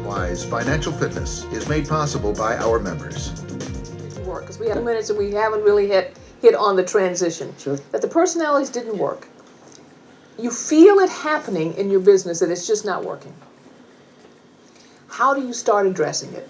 Wise Financial Fitness is made possible by our members. Because we have 2 minutes and we haven't really hit on the transition. Sure. That the personalities didn't work. You feel it happening in your business that it's just not working. How do you start addressing it?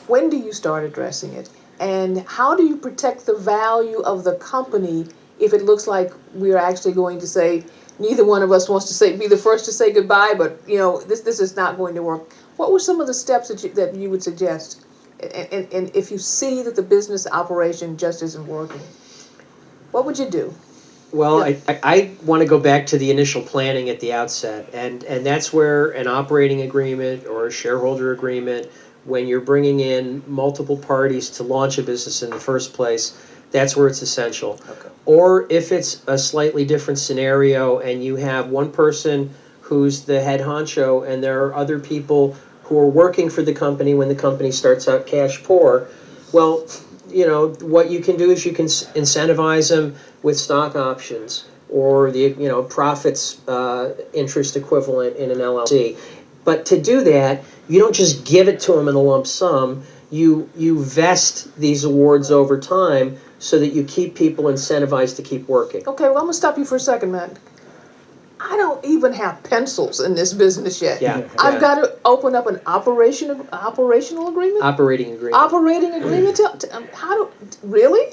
When do you start addressing it? And how do you protect the value of the company if it looks like we're actually going to say, neither one of us wants to be the first to say goodbye, but this is not going to work. What were some of the steps that you would suggest? And if you see that the business operation just isn't working, what would you do? Well, I want to go back to the initial planning at the outset, and that's where an operating agreement or a shareholder agreement, when you're bringing in multiple parties to launch a business in the first place, that's where it's essential. Okay. Or if it's a slightly different scenario and you have one person who's the head honcho and there are other people who are working for the company when the company starts out cash poor, well, what you can do is you can incentivize them with stock options or the profits interest equivalent in an LLC. But to do that, you don't just give it to them in a lump sum. You vest these awards over time so that you keep people incentivized to keep working. Okay, well, I'm going to stop you for a second, Matt. I don't even have pencils in this business yet. Yeah. I've got to open up an operational agreement? Operating agreement. Operating agreement? Really?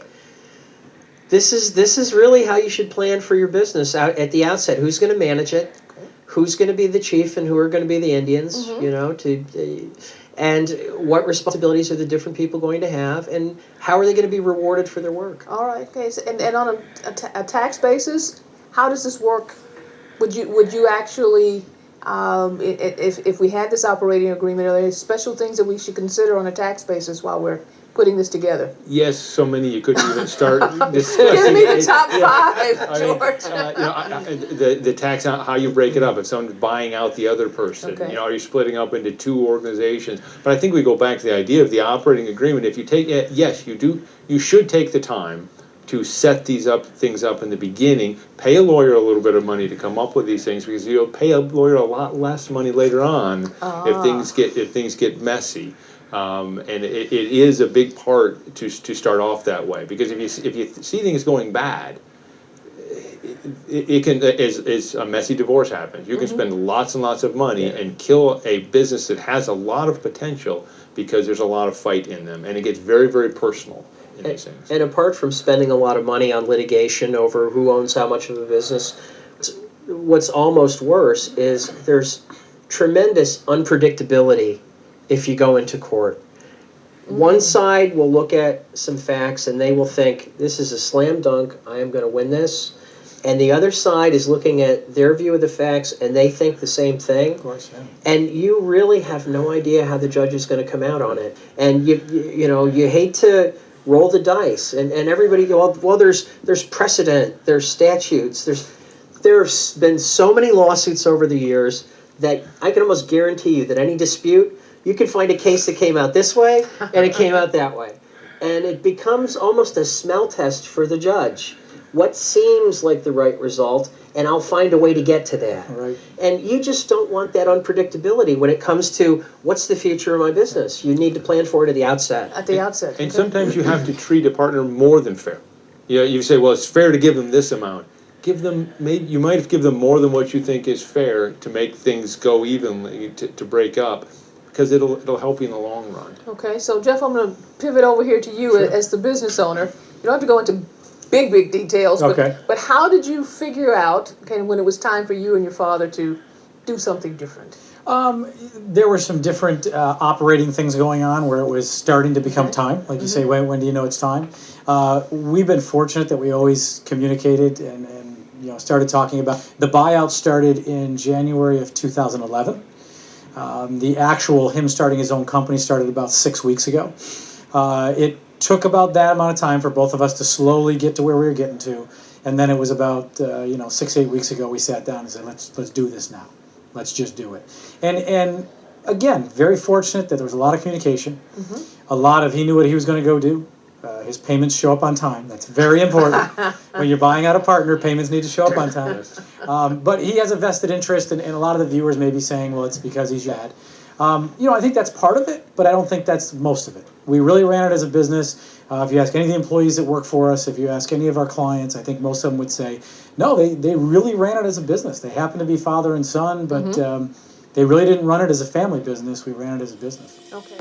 This is really how you should plan for your business out at the outset. Who's going to manage it? Okay. Who's going to be the chief and who are going to be the Indians? And what responsibilities are the different people going to have, and how are they going to be rewarded for their work? All right. Okay. So, and on a tax basis, how does this work? Would you actually, if we had this operating agreement, are there special things that we should consider on a tax basis while we're putting this together? Yes, so many you couldn't even start discussing. Give me the top five, George. The tax on how you break it up. If someone's buying out the other person, Okay. are you splitting up into two organizations? But I think we go back to the idea of the operating agreement. If you take it, yes, you do. You should take the time to set things up in the beginning. Pay a lawyer a little bit of money to come up with these things, because you'll pay a lawyer a lot less money later on if things get messy. And it is a big part to start off that way, because if you see things going bad, it can, as a messy divorce happens, you can spend lots and lots of money and kill a business that has a lot of potential because there's a lot of fight in them, and it gets very, very personal in these things. And apart from spending a lot of money on litigation over who owns how much of a business, what's almost worse is there's tremendous unpredictability if you go into court. One side will look at some facts and they will think, this is a slam dunk, I am going to win this. And the other side is looking at their view of the facts and they think the same thing. Of course, yeah. And you really have no idea how the judge is going to come out on it. And you hate to roll the dice. And everybody, well, there's precedent, there's statutes, there's been so many lawsuits over the years that I can almost guarantee you that any dispute, you can find a case that came out this way and it came out that way. And it becomes almost a smell test for the judge. What seems like the right result, and I'll find a way to get to that. Right. And you just don't want that unpredictability when it comes to what's the future of my business. You need to plan for it at the outset. At the outset. And sometimes you have to treat a partner more than fair. You say, well, it's fair to give them this amount. You might have given them more than what you think is fair to make things go evenly, to break up, because it'll help you in the long run. Okay, so Jeff, I'm going to pivot over here to you as the business owner. You don't have to go into big details, but how did you figure out, when it was time for you and your father to do something different? There were some different operating things going on where it was starting to become time. Like you say, when do you know it's time? We've been fortunate that we always communicated and started talking about. The buyout started in January of 2011. The actual him starting his own company started about 6 weeks ago. It took about that amount of time for both of us to slowly get to where we were getting to, and then it was about 6-8 weeks ago we sat down and said, let's do this now. Let's just do it. And again, very fortunate that there was a lot of communication. A lot of, he knew what he was going to go do. His payments show up on time. That's very important. When you're buying out a partner, payments need to show up on time. But he has a vested interest, and a lot of the viewers may be saying, well, it's because he's your dad. I think that's part of it, but I don't think that's most of it. We really ran it as a business. If you ask any of the employees that work for us, if you ask any of our clients, I think most of them would say, no, they really ran it as a business. They happen to be father and son, but they really didn't run it as a family business. We ran it as a business. Okay.